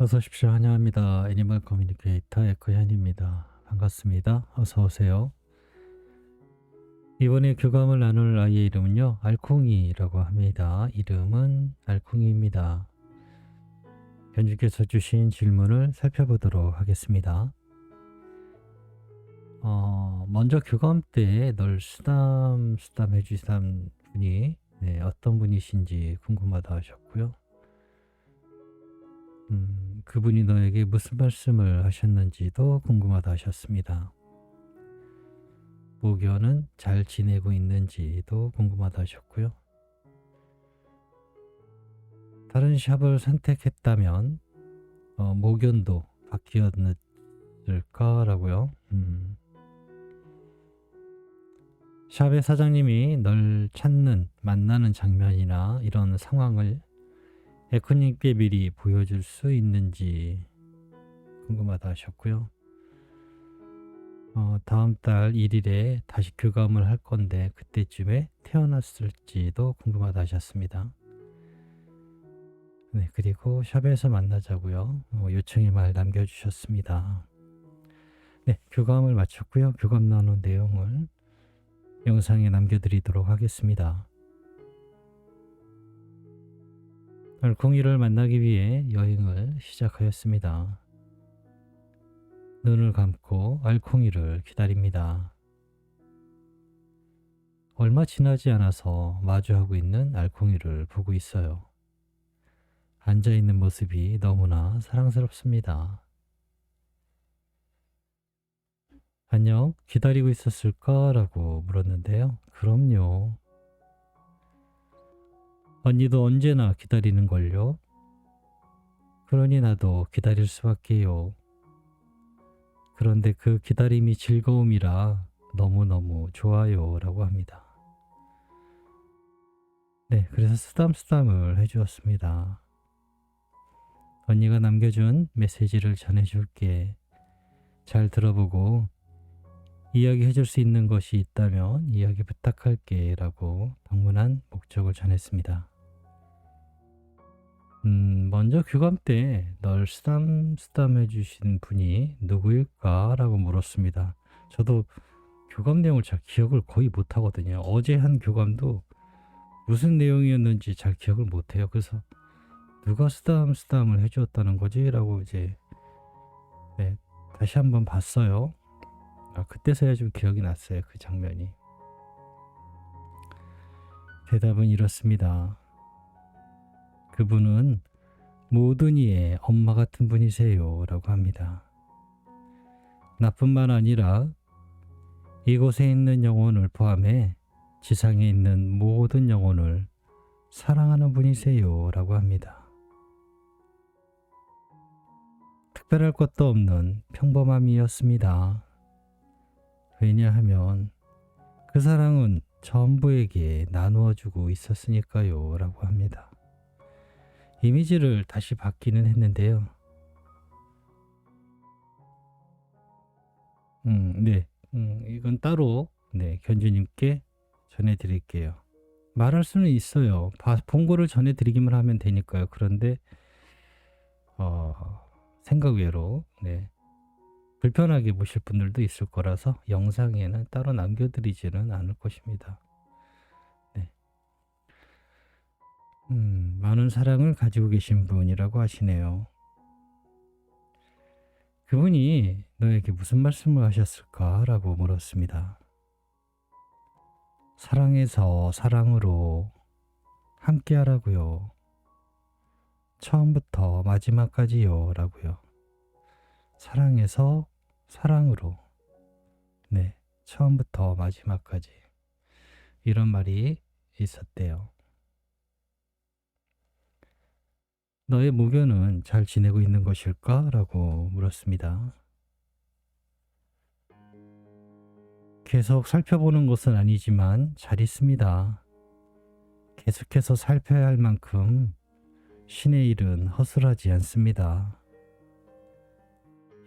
어서 오십시오. 환영합니다. 애니멀 커뮤니케이터 에코현입니다. 반갑습니다. 어서 오세요. 이번에 교감을 나눌 아이의 이름은요, 알콩이라고 합니다. 이름은 알콩이입니다. 견주께서 주신 질문을 살펴보도록 하겠습니다. 먼저 교감 때 널 수담 해주시던 분이 어떤 분이신지 궁금하다 하셨고요. 그분이 너에게 무슨 말씀을 하셨는지도 궁금하다 하셨습니다. 모견은 잘 지내고 있는지도 궁금하다 하셨고요. 다른 샵을 선택했다면 모견도 바뀌었을까라고요. 샵의 사장님이 널 만나는 장면이나 이런 상황을 에코님께 미리 보여줄 수 있는지 궁금하다 하셨고요. 다음 달 1일에 다시 교감을 할 건데 그때쯤에 태어났을지도 궁금하다 하셨습니다. 네, 그리고 샵에서 만나자고요. 요청의 말 남겨주셨습니다. 네, 교감을 마쳤고요. 교감 나눈 내용을 영상에 남겨드리도록 하겠습니다. 알콩이를 만나기 위해 여행을 시작하였습니다. 눈을 감고 알콩이를 기다립니다. 얼마 지나지 않아서 마주하고 있는 알콩이를 보고 있어요. 앉아있는 모습이 너무나 사랑스럽습니다. 안녕, 기다리고 있었을까? 라고 물었는데요. 그럼요. 언니도 언제나 기다리는걸요. 그러니 나도 기다릴 수밖에요. 그런데 그 기다림이 즐거움이라 너무너무 좋아요. 라고 합니다. 네, 그래서 쓰담쓰담을 해주었습니다. 언니가 남겨준 메시지를 전해줄게. 잘 들어보고 이야기해줄 수 있는 것이 있다면 이야기 부탁할게. 라고 방문한 목적을 전했습니다. 먼저 교감 때 널 쓰담쓰담 해주신 분이 누구일까? 라고 물었습니다. 저도 교감 내용을 잘 기억을 거의 못하거든요. 어제 한 교감도 무슨 내용이었는지 잘 기억을 못해요. 그래서 누가 쓰담쓰담을 해주었다는 거지? 라고 이제 다시 한번 봤어요. 그때서야 좀 기억이 났어요. 그 장면이. 대답은 이렇습니다. 그분은 모든 이의 엄마 같은 분이세요. 라고 합니다. 나뿐만 아니라 이곳에 있는 영혼을 포함해 지상에 있는 모든 영혼을 사랑하는 분이세요. 라고 합니다. 특별할 것도 없는 평범함이었습니다. 왜냐하면 그 사랑은 전부에게 나누어주고 있었으니까요. 라고 합니다. 이미지를 다시 받기는 했는데요. 이건 따로 견주님께 전해드릴게요. 말할 수는 있어요. 본 거를 전해드리기만 하면 되니까요. 그런데 생각 외로 불편하게 보실 분들도 있을 거라서 영상에는 따로 남겨드리지는 않을 것입니다. 많은 사랑을 가지고 계신 분이라고 하시네요. 그분이 너에게 무슨 말씀을 하셨을까? 라고 물었습니다. 사랑에서 사랑으로 함께 하라고요. 처음부터 마지막까지요. 라고요. 사랑에서 사랑으로. 처음부터 마지막까지. 이런 말이 있었대요. 너의 모견은 잘 지내고 있는 것일까? 라고 물었습니다. 계속 살펴보는 것은 아니지만 잘 있습니다. 계속해서 살펴야 할 만큼 신의 일은 허술하지 않습니다.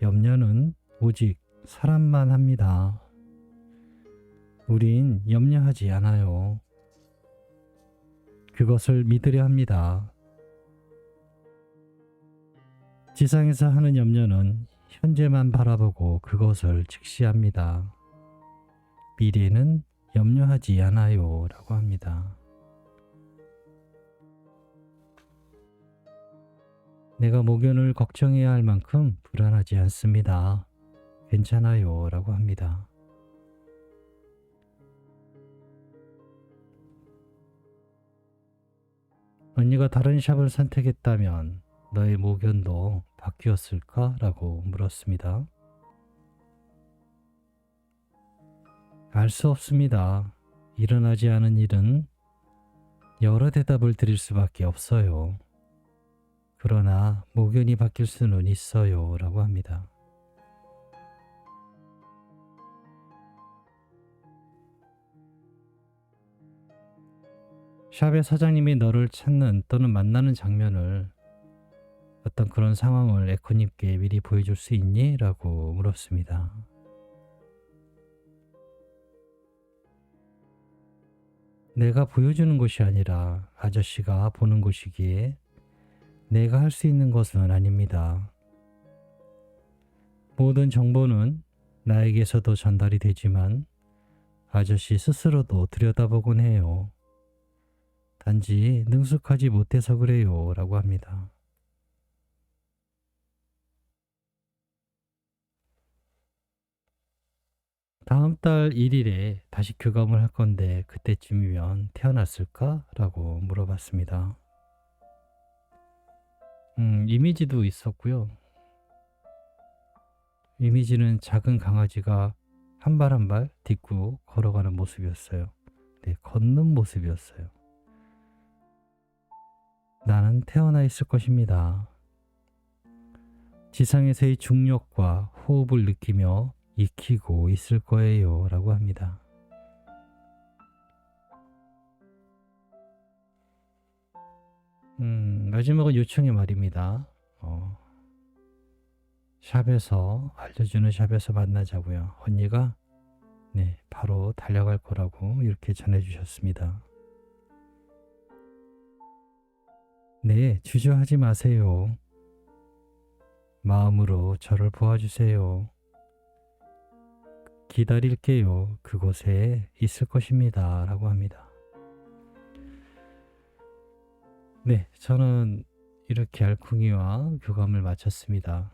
염려는 오직 사람만 합니다. 우린 염려하지 않아요. 그것을 믿으려 합니다. 지상에서 하는 염려는 현재만 바라보고 그것을 직시합니다. 미래는 염려하지 않아요 라고 합니다. 내가 모견을 걱정해야 할 만큼 불안하지 않습니다. 괜찮아요 라고 합니다. 언니가 다른 샵을 선택했다면 너의 모견도 바뀌었을까? 라고 물었습니다. 알 수 없습니다. 일어나지 않은 일은 여러 대답을 드릴 수밖에 없어요. 그러나 모견이 바뀔 수는 있어요 라고 합니다. 샵의 사장님이 너를 찾는 또는 만나는 장면을, 어떤 그런 상황을 에코님께 미리 보여줄 수 있니? 라고 물었습니다. 내가 보여주는 것이 아니라 아저씨가 보는 것이기에 내가 할 수 있는 것은 아닙니다. 모든 정보는 나에게서도 전달이 되지만 아저씨 스스로도 들여다보곤 해요. 단지 능숙하지 못해서 그래요 라고 합니다. 다음 달 1일에 다시 교감을 할 건데 그때쯤이면 태어났을까? 라고 물어봤습니다. 이미지도 있었고요. 이미지는 작은 강아지가 한 발 한 발 딛고 걸어가는 모습이었어요. 네, 걷는 모습이었어요. 나는 태어나 있을 것입니다. 지상에서의 중력과 호흡을 느끼며 익히고 있을 거예요 라고 합니다. 마지막은 요청의 말입니다. 샵에서, 알려주는 샵에서 만나자고요. 언니가 바로 달려갈 거라고 이렇게 전해주셨습니다. 네, 주저하지 마세요. 마음으로 저를 보아주세요. 기다릴게요. 그곳에 있을 것입니다 라고 합니다. 네, 저는 이렇게 알콩이와 교감을 마쳤습니다.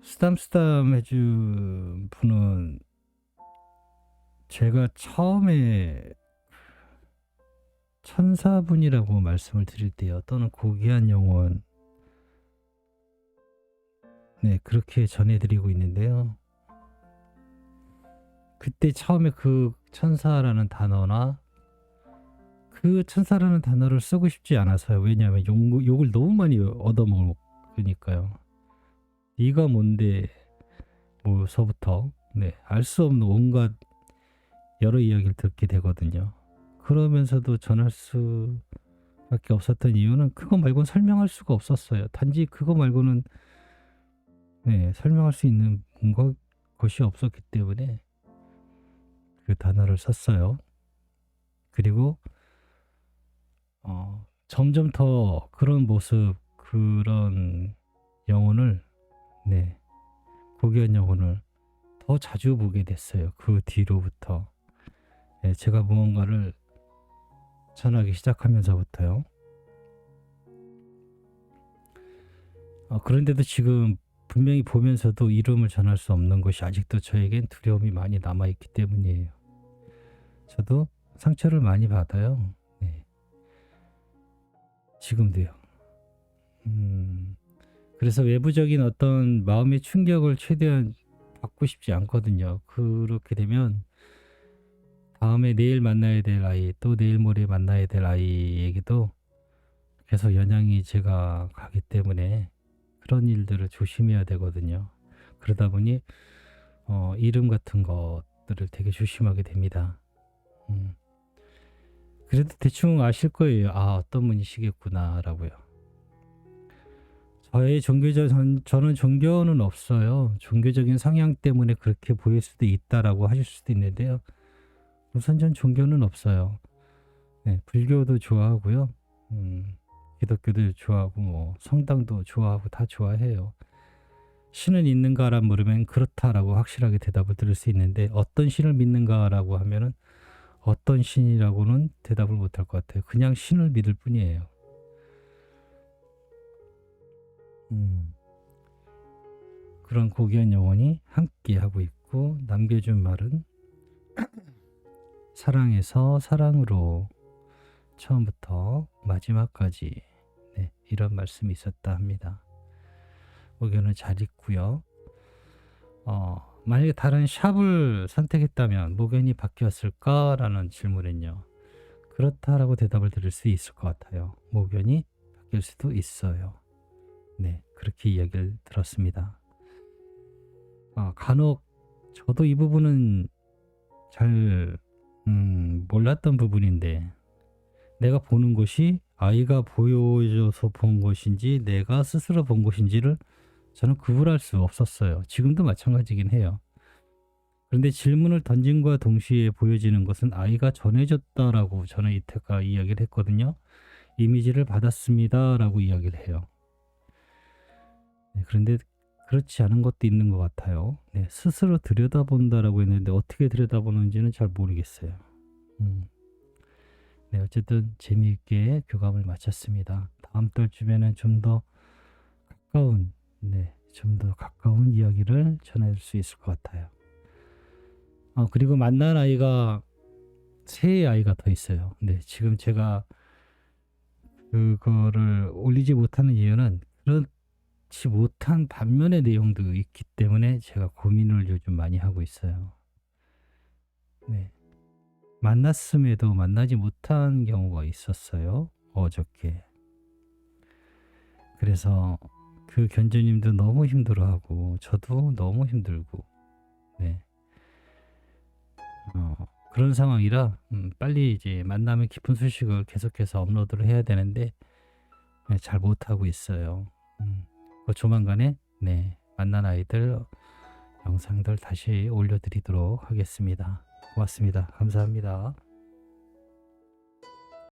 쓰담쓰담 해준 분은 제가 처음에 천사분이라고 말씀을 드릴 때요, 또는 고귀한 영혼, 그렇게 전해드리고 있는데요. 그때 처음에 그 천사라는 단어나 그 천사라는 단어를 쓰고 싶지 않아서요. 왜냐하면 욕을 너무 많이 얻어먹으니까요. 네가 뭔데 뭐서부터 알 수 없는 온갖 여러 이야기를 듣게 되거든요. 그러면서도 전할 수밖에 없었던 이유는 그거 말고는 설명할 수가 없었어요. 단지 그거 말고는 설명할 수 있는 것이 없었기 때문에 그 단어를 썼어요. 그리고 점점 더 그런 모습, 그런 영혼을, 고귀한 영혼을 더 자주 보게 됐어요. 그 뒤로부터 제가 무언가를 전하기 시작하면서부터요. 그런데도 지금 분명히 보면서도 이름을 전할 수 없는 것이 아직도 저에겐 두려움이 많이 남아있기 때문이에요. 저도 상처를 많이 받아요. 지금도요. 그래서 외부적인 어떤 마음의 충격을 최대한 받고 싶지 않거든요. 그렇게 되면 다음에 내일 만나야 될 아이, 또 내일 모레 만나야 될 아이에게도 계속 영향이 제가 가기 때문에 그런 일들을 조심해야 되거든요. 그러다 보니 이름 같은 것들을 되게 조심하게 됩니다. 그래도 대충 아실 거예요. 어떤 분이시겠구나 라고요. 저는 종교는 없어요. 종교적인 성향 때문에 그렇게 보일 수도 있다라고 하실 수도 있는데요. 우선 전 종교는 없어요. 불교도 좋아하고요. 기독교도 좋아하고 뭐 성당도 좋아하고 다 좋아해요. 신은 있는가라 물으면 그렇다라고 확실하게 대답을 들을 수 있는데 어떤 신을 믿는가라고 하면은 어떤 신이라고는 대답을 못할 것 같아요. 그냥 신을 믿을 뿐이에요. 음, 그런 고귀한 영혼이 함께 하고 있고 남겨준 말은 사랑에서 사랑으로 처음부터 마지막까지 네, 이런 말씀이 있었다 합니다. 의견은 잘 있고요. 만약에 다른 샵을 선택했다면 목연이 바뀌었을까라는 질문은요. 그렇다라고 대답을 드릴 수 있을 것 같아요. 목연이 바뀔 수도 있어요. 네, 그렇게 이야기를 들었습니다. 간혹 저도 이 부분은 잘 몰랐던 부분인데 내가 보는 것이 아이가 보여줘서 본 것인지 내가 스스로 본 것인지를 저는 구분할 수 없었어요. 지금도 마찬가지긴 해요. 그런데 질문을 던짐과 동시에 보여지는 것은 아이가 전해줬다라고 저는 이때가 이야기를 했거든요. 이미지를 받았습니다라고 이야기를 해요. 네, 그런데 그렇지 않은 것도 있는 것 같아요. 네, 스스로 들여다본다라고 했는데 어떻게 들여다보는지는 잘 모르겠어요. 네, 어쨌든 재미있게 교감을 마쳤습니다. 다음 달쯤에는 좀 더 가까운, 네, 좀 더 가까운 이야기를 전할 수 있을 것 같아요. 그리고 만난 아이가 세 아이가 더 있어요. 네, 지금 제가 그거를 올리지 못하는 이유는 그렇지 못한 반면의 내용도 있기 때문에 제가 고민을 요즘 많이 하고 있어요. 네, 만났음에도 만나지 못한 경우가 있었어요. 어저께. 그래서 그 견주님도 너무 힘들어하고 저도 너무 힘들고 네. 그런 상황이라 빨리 이제 만남의 깊은 소식을 계속해서 업로드를 해야 되는데 네, 잘 못하고 있어요. 조만간에 네, 만난 아이들 영상들 다시 올려드리도록 하겠습니다. 고맙습니다. 감사합니다.